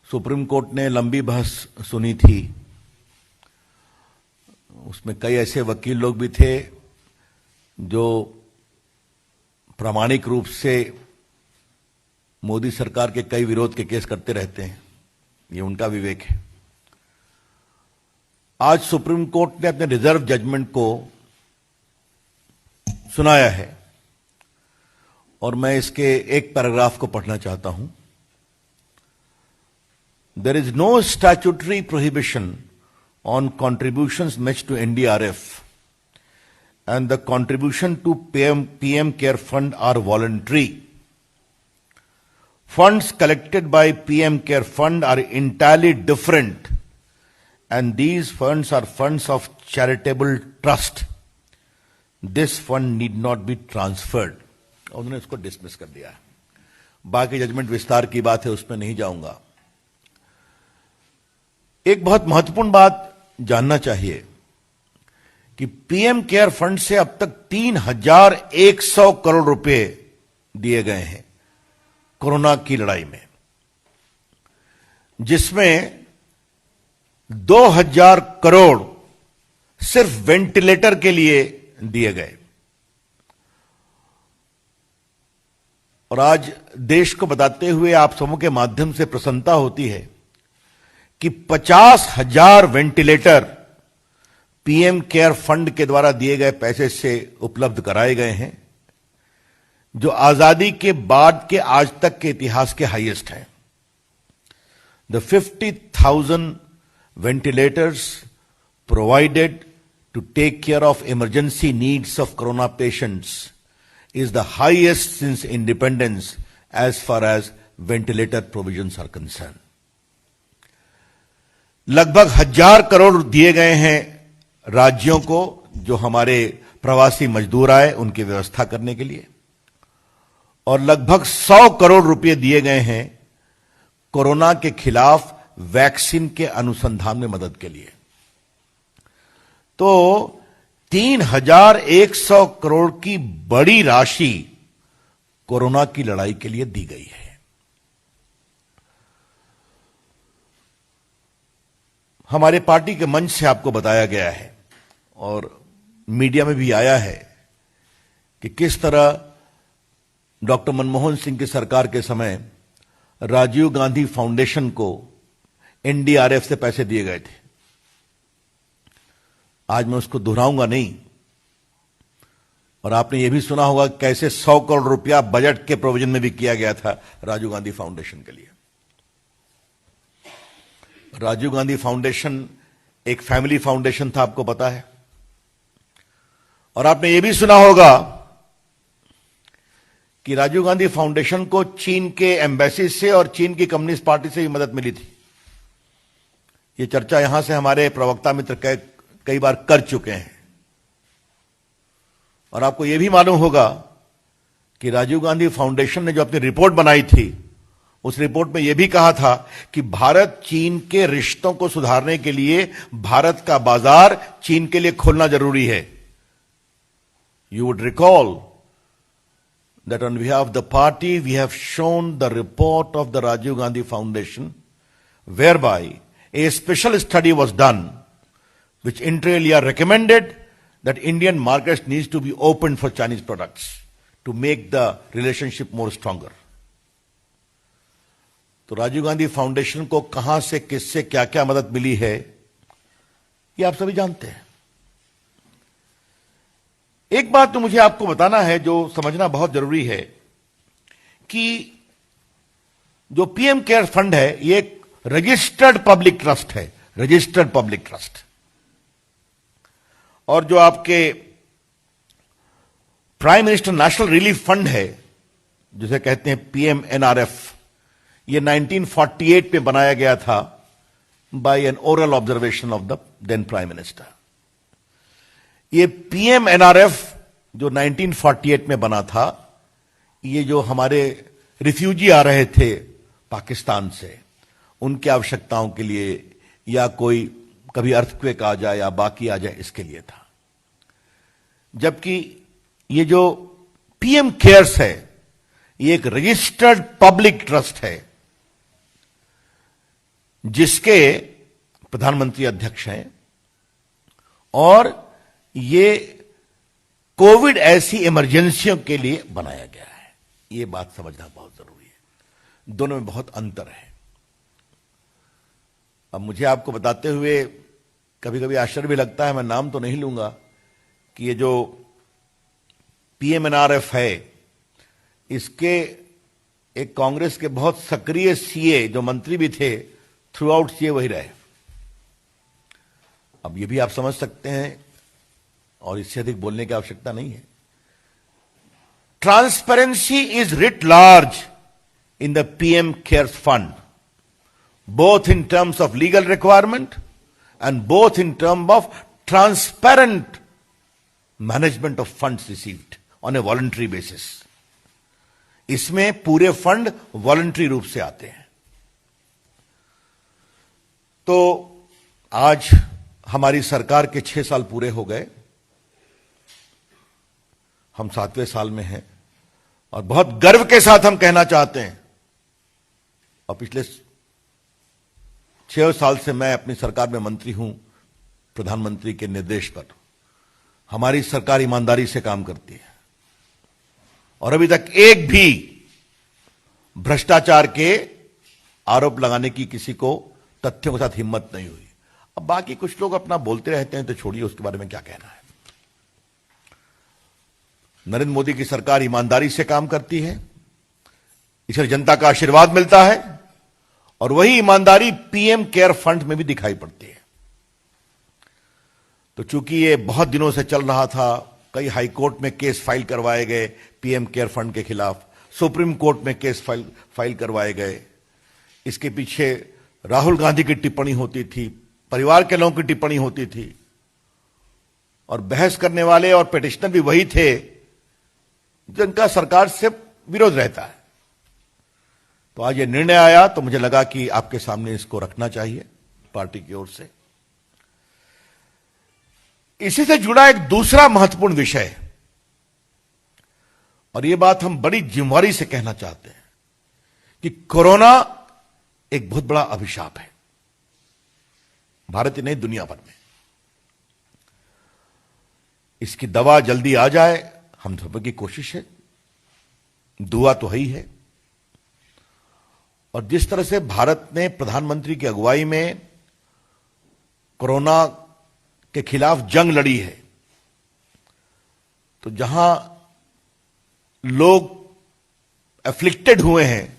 Supreme court ने लंबी बहस सुनी थी। उसमें कई ऐसे वकील लोग भी थे जो प्रामाणिक रूप से मोदी सरकार के कई विरोध के केस करते रहते हैं, ये उनका विवेक है। आज सुप्रीम कोर्ट ने अपने रिजर्व जजमेंट को सुनाया है और मैं इसके एक पैराग्राफ को पढ़ना चाहता हूं। There is no statutory prohibition on contributions made to NDRF, and the contribution to PM Care Fund are voluntary. Funds collected by PM Care Fund are entirely different, and these funds are funds of charitable trust. This fund need not be transferred. उन्होंने इसको dismiss कर दिया। बाकी judgement विस्तार की बात है, उसमें नहीं जाऊंगा। एक बहुत महत्वपूर्ण बात जानना चाहिए कि पीएम केयर फंड से अब तक 3,100 करोड़ रुपए दिए गए हैं कोरोना की लड़ाई में, जिसमें 2,000 करोड़ सिर्फ वेंटिलेटर के लिए दिए गए। और आज देश को बताते हुए आप समूह के माध्यम से प्रसन्नता होती है कि 50,000 वेंटिलेटर पीएम केयर फंड के द्वारा दिए गए पैसे से उपलब्ध कराए गए हैं, जो आजादी के बाद के आज तक के इतिहास के हाईएस्ट हैं। The 50,000 ventilators provided to take care of emergency needs of corona patients is the highest since independence as far as ventilator provisions are concerned. लगभग 1,000 करोड़ दिए गए हैं राज्यों को जो हमारे प्रवासी मजदूर आए उनकी व्यवस्था करने के लिए, और लगभग 100 करोड़ रुपए दिए गए हैं कोरोना के खिलाफ वैक्सीन के अनुसंधान में मदद के लिए। तो 3,100 करोड़ की बड़ी राशि कोरोना की लड़ाई के लिए दी गई है। हमारे पार्टी के मंच से आपको बताया गया है और मीडिया में भी आया है कि किस तरह डॉक्टर मनमोहन सिंह की सरकार के समय राजीव गांधी फाउंडेशन को एनडीआरएफ से पैसे दिए गए थे। आज मैं उसको दोहराऊंगा नहीं। और आपने यह भी सुना होगा कैसे 100 करोड़ रुपया बजट के प्रोविजन में भी किया गया था राजीव गांधी फाउंडेशन के लिए। राजीव गांधी फाउंडेशन एक फैमिली फाउंडेशन था, आपको पता है। और आपने यह भी सुना होगा कि राजीव गांधी फाउंडेशन को चीन के एम्बेसी से और चीन की कम्युनिस्ट पार्टी से भी मदद मिली थी। यह चर्चा यहां से हमारे प्रवक्ता मित्र कई बार कर चुके हैं। और आपको यह भी मालूम होगा कि राजीव गांधी फाउंडेशन ने जो अपनी रिपोर्ट बनाई थी, उस रिपोर्ट में यह भी कहा था कि भारत चीन के रिश्तों को सुधारने के लिए भारत का बाजार चीन के लिए खोलना जरूरी है। You would recall that on behalf of the party we have shown the report of the Rajiv Gandhi Foundation whereby a special study was done which inter alia recommended that Indian markets needs to be opened for Chinese products to make the relationship more stronger. तो Rajiv Gandhi foundation को कहां से किससे क्या क्या मदद मिली है ये आप सभी जानते हैं। एक बात तो मुझे आपको बताना है जो समझना बहुत जरूरी है कि जो पीएम केयर फंड है ये एक रजिस्टर्ड पब्लिक ट्रस्ट है, रजिस्टर्ड पब्लिक ट्रस्ट। और जो आपके prime minister national relief fund है जिसे कहते हैं पीएमएनआरएफ, ये 1948 में बनाया गया था by an oral observation of the then prime minister. ये पीएमएनआरएफ जो 1948 में बना था, ये जो हमारे रिफ्यूजी आ रहे थे पाकिस्तान से उनकी आवश्यकताओं के लिए, या कोई कभी अर्थक्वेक आ जाए या बाकी आ जाए, इसके लिए था। जबकि ये जो पीएम केयर्स है ये एक रजिस्टर्ड पब्लिक ट्रस्ट है। जिसके प्रधानमंत्री अध्यक्ष हैं, और ये कोविड ऐसी इमरजेंसियों के लिए बनाया गया है। ये बात समझना बहुत जरूरी है। दोनों में बहुत अंतर है। अब मुझे आपको बताते हुए कभी कभी आश्चर्य भी लगता है, मैं नाम तो नहीं लूंगा, कि ये जो पीएमएनआरएफ है, इसके एक कांग्रेस के बहुत सक्रिय सीए जो मंत्री भी थे, थ्रू आउट सीए वही रहे। अब ये भी आप समझ सकते हैं, और इससे अधिक बोलने की आवश्यकता नहीं है। Transparency is writ large in the PM cares fund, both in terms of legal requirement and both in terms of transparent management of funds received on a voluntary basis. इसमें पूरे फंड वॉलंटरी रूप से आते हैं। तो आज हमारी सरकार के 6 साल पूरे हो गए, हम 7वें साल में हैं, और बहुत गर्व के साथ हम कहना चाहते हैं, और पिछले 6 साल से मैं अपनी सरकार में मंत्री हूं, प्रधानमंत्री के निर्देश पर हमारी सरकार ईमानदारी से काम करती है, और अभी तक एक भी भ्रष्टाचार के आरोप लगाने की किसी को तथ्यों के साथ हिम्मत नहीं हुई। अब बाकी कुछ लोग अपना बोलते रहते हैं, तो छोड़िए, उसके बारे में क्या कहना है। नरेंद्र मोदी की सरकार ईमानदारी से काम करती है, इससे जनता का आशीर्वाद मिलता है, और वही ईमानदारी पीएम केयर फंड में भी दिखाई पड़ती है। तो चूंकि ये बहुत दिनों से चल रहा था, कई हाई कोर्ट में केस फाइल करवाए गए पीएम केयर फंड के खिलाफ, सुप्रीम कोर्ट में केस फाइल करवाए गए। इसके पीछे राहुल गांधी की टिप्पणी होती थी, परिवार के लोगों की टिप्पणी होती थी, और बहस करने वाले और पिटिशनर भी वही थे जिनका सरकार से विरोध रहता है। तो आज ये निर्णय आया, तो मुझे लगा कि आपके सामने इसको रखना चाहिए पार्टी की ओर से। इसी से जुड़ा एक दूसरा महत्वपूर्ण विषय, और ये बात हम बड़ी जिम्मेदारी से कहना चाहते हैं, कि कोरोना एक बहुत बड़ा अभिशाप है, भारत ही नहीं दुनिया भर में। इसकी दवा जल्दी आ जाए, हम सब की कोशिश है, दुआ तो है ही है। और जिस तरह से भारत ने प्रधानमंत्री की अगुवाई में कोरोना के खिलाफ जंग लड़ी है, तो जहां लोग एफ्लिक्टेड हुए हैं,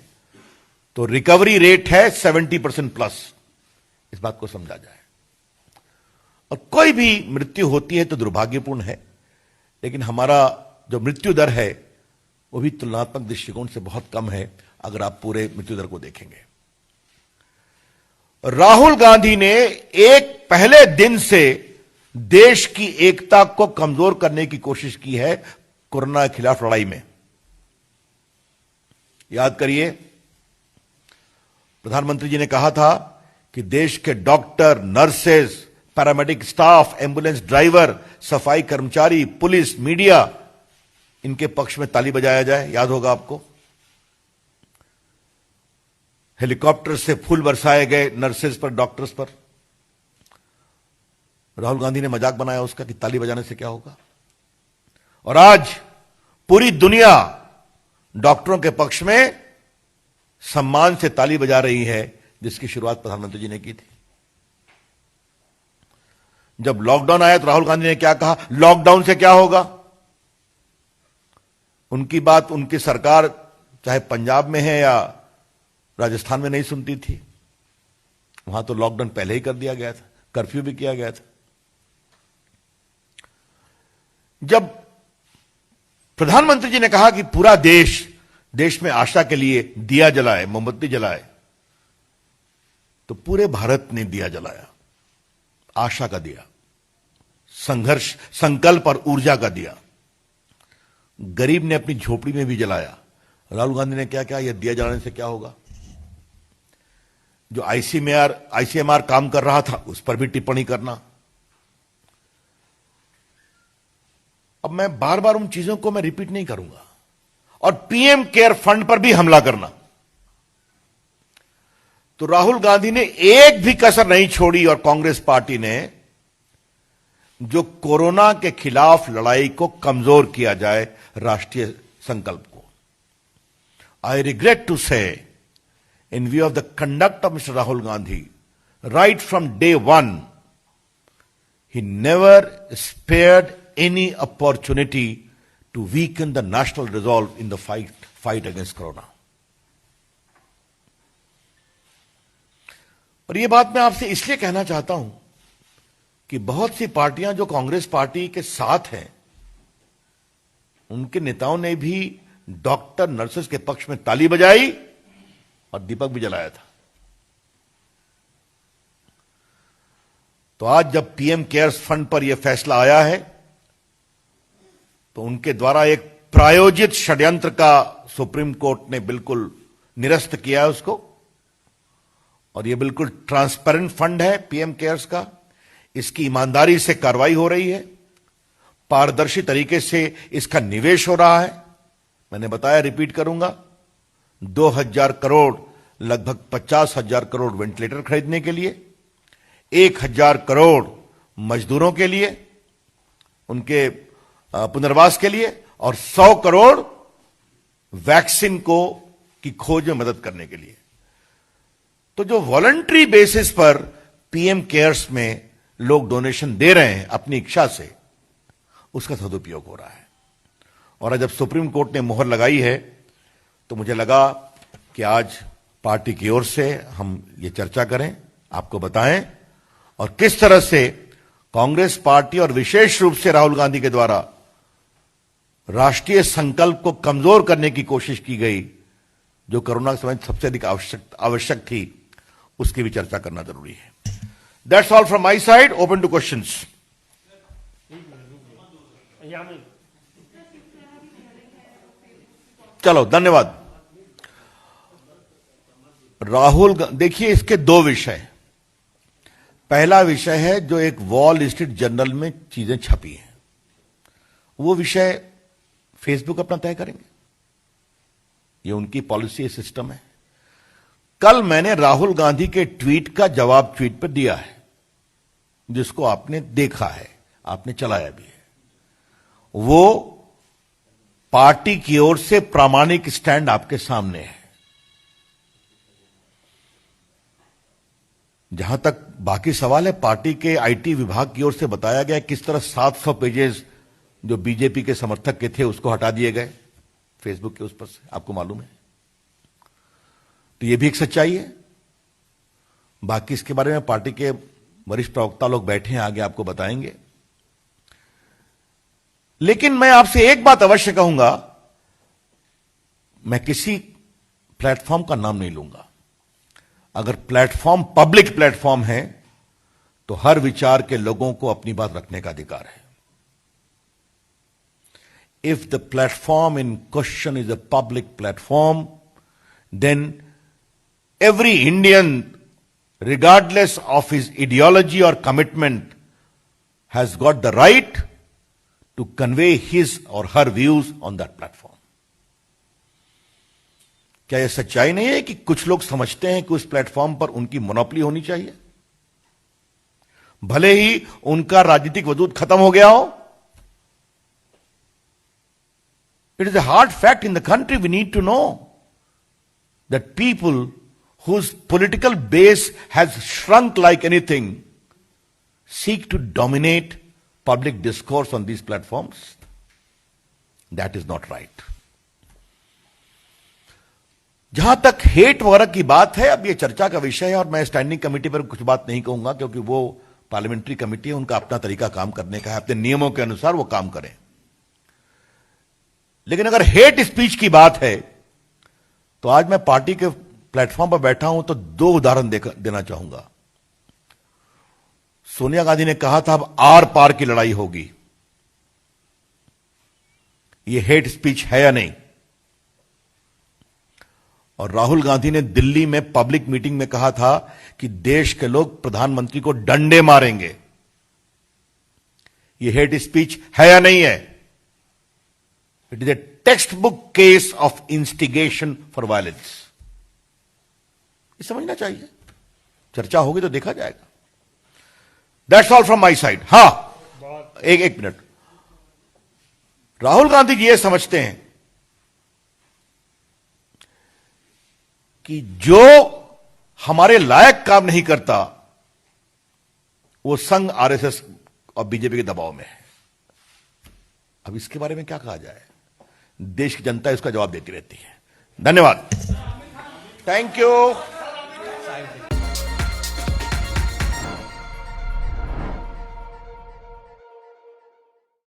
तो रिकवरी रेट है 70% प्लस। इस बात को समझा जाए। और कोई भी मृत्यु होती है तो दुर्भाग्यपूर्ण है, लेकिन हमारा जो मृत्यु दर है वो भी तुलनात्मक दृष्टिकोण से बहुत कम है, अगर आप पूरे मृत्यु दर को देखेंगे। राहुल गांधी ने एक पहले दिन से देश की एकता को कमजोर करने की कोशिश की है कोरोना के खिलाफ लड़ाई में। याद करिए, प्रधानमंत्री जी ने कहा था कि देश के doctor, nurses, paramedic staff, ambulance driver, सफाई कर्मचारी, पुलिस, मीडिया, इनके पक्ष में ताली बजाया जाए। याद होगा आपको, हेलीकॉप्टर से फूल बरसाए गए नर्सेज पर, डॉक्टर्स पर। राहुल गांधी ने मजाक बनाया उसका कि ताली बजाने से क्या होगा, और आज पूरी दुनिया डॉक्टरों के पक्ष में सम्मान से ताली बजा रही है, जिसकी शुरुआत प्रधानमंत्री जी ने की थी। जब लॉकडाउन आया तो राहुल गांधी ने क्या कहा, लॉकडाउन से क्या होगा। उनकी बात उनकी सरकार चाहे पंजाब में है या राजस्थान में नहीं सुनती थी। वहां तो लॉकडाउन पहले ही कर दिया गया था, कर्फ्यू भी किया गया था। जब प्रधानमंत्री जी ने कहा कि पूरा देश में आशा के लिए दिया जलाए, मोमबत्ती जलाए, तो पूरे भारत ने दिया जलाया, आशा का दिया, संघर्ष, संकल्प और ऊर्जा का दिया। गरीब ने अपनी झोपड़ी में भी जलाया। राहुल गांधी ने क्या कहा, यह दिया जलाने से क्या होगा। जो आईसीएमआर काम कर रहा था उस पर भी टिप्पणी करना। अब मैं बार बार उन चीजों को मैं रिपीट नहीं करूंगा। और पीएम केयर फंड पर भी हमला करना। तो राहुल गांधी ने एक भी कसर नहीं छोड़ी और कांग्रेस पार्टी ने जो कोरोना के खिलाफ लड़ाई को कमजोर किया जाए राष्ट्रीय संकल्प को। आई रिग्रेट टू से in view of the conduct of Mr. Rahul Gandhi, right from day one, he never spared any opportunity to weaken the national resolve in the fight against Corona. और ये बात मैं आपसे इसलिए कहना चाहता हूं कि बहुत सी पार्टियां जो कांग्रेस पार्टी के साथ हैं, उनके नेताओं ने भी डॉक्टर नर्सेस के पक्ष में ताली बजाई और दीपक भी जलाया था। तो आज जब पीएम केयर्स फंड पर यह फैसला आया है, तो उनके द्वारा एक प्रायोजित षड्यंत्र का सुप्रीम कोर्ट ने बिल्कुल निरस्त किया है उसको, और यह बिल्कुल ट्रांसपेरेंट फंड है पीएम केयर्स का। इसकी ईमानदारी से कार्रवाई हो रही है, पारदर्शी तरीके से इसका निवेश हो रहा है। मैंने बताया, रिपीट करूंगा, 2000 करोड़, लगभग 50,000 करोड़ वेंटिलेटर खरीदने के लिए, 1000 करोड़ मजदूरों के लिए, उनके पुनर्वास के लिए, और 100 करोड़ वैक्सीन की खोज में मदद करने के लिए। तो जो वॉलंटरी बेसिस पर पीएम केयर्स में लोग डोनेशन दे रहे हैं अपनी इच्छा से, उसका सदुपयोग हो रहा है। और जब सुप्रीम कोर्ट ने मोहर लगाई है, तो मुझे लगा कि आज पार्टी की ओर से हम ये चर्चा करें, आपको बताएं, और किस तरह से कांग्रेस पार्टी और विशेष रूप से राहुल गांधी के द्वारा राष्ट्रीय संकल्प को कमजोर करने की कोशिश की गई, जो कोरोना के समय सबसे अधिक आवश्यक थी, उसकी भी चर्चा करना जरूरी है। That's all from my side, open two questions. चलो, धन्यवाद। राहुल, देखिए, इसके दो विषय। पहला विषय है जो एक वॉल स्ट्रीट जर्नल में चीजें छपी हैं, वो विषय फेसबुक अपना तय करेंगे, ये उनकी पॉलिसी सिस्टम है। कल मैंने राहुल गांधी के ट्वीट का जवाब ट्वीट पर दिया है, जिसको आपने देखा है, आपने चलाया भी है। वो पार्टी की ओर से प्रामाणिक स्टैंड आपके सामने है। जहां तक बाकी सवाल है, पार्टी के आईटी विभाग की ओर से बताया गया किस तरह 700 पेजेस जो बीजेपी के समर्थक के थे उसको हटा दिए गए फेसबुक के उस पर से, आपको मालूम है। तो यह भी एक सच्चाई है। बाकी इसके बारे में पार्टी के वरिष्ठ प्रवक्ता लोग बैठे हैं, आगे आपको बताएंगे। लेकिन मैं आपसे एक बात अवश्य कहूंगा, मैं किसी प्लेटफॉर्म का नाम नहीं लूंगा। अगर प्लेटफॉर्म पब्लिक प्लेटफॉर्म है, तो हर विचार के लोगों को अपनी बात रखने का अधिकार है। If the platform in question is a public platform, then every Indian, regardless of his ideology or commitment, has got the right to convey his or her views on that platform. क्या यह सच्चाई नहीं है कि कुछ लोग समझते हैं कि उस प्लेटफॉर्म पर उनकी मोनोपोली होनी चाहिए, भले ही उनका राजनीतिक वजूद खत्म हो गया हो? It is a hard fact in the country. We need to know that people whose political base has shrunk like anything seek to dominate public discourse on these platforms. That is not right. जहां तक hate वगैरह की बात है, अब यह चर्चा का विषय है और मैं स्टैंडिंग कमेटी पर कुछ बात नहीं कहूंगा, क्योंकि वो पार्लियामेंट्री कमेटी है, उनका अपना तरीका काम करने का है, अपने नियमों के अनुसार वो काम करें। लेकिन अगर हेट स्पीच की बात है, तो आज मैं पार्टी के प्लेटफॉर्म पर बैठा हूं तो दो उदाहरण देना चाहूंगा। सोनिया गांधी ने कहा था अब आर पार की लड़ाई होगी। यह हेट स्पीच है या नहीं? और राहुल गांधी ने दिल्ली में पब्लिक मीटिंग में कहा था कि देश के लोग प्रधानमंत्री को डंडे मारेंगे। यह हेट स्पीच है या नहीं है? It is a textbook case of instigation for violence. ये समझना चाहिए। चर्चा होगी तो देखा जाएगा। That's all from my side. हां, एक मिनट। राहुल गांधी जी ये समझते हैं कि जो हमारे लायक काम नहीं करता वो संघ, आरएसएस और बीजेपी के दबाव में है। अब इसके बारे में क्या कहा जाए? देश की जनता इसका जवाब देती रहती है। धन्यवाद। Thank you.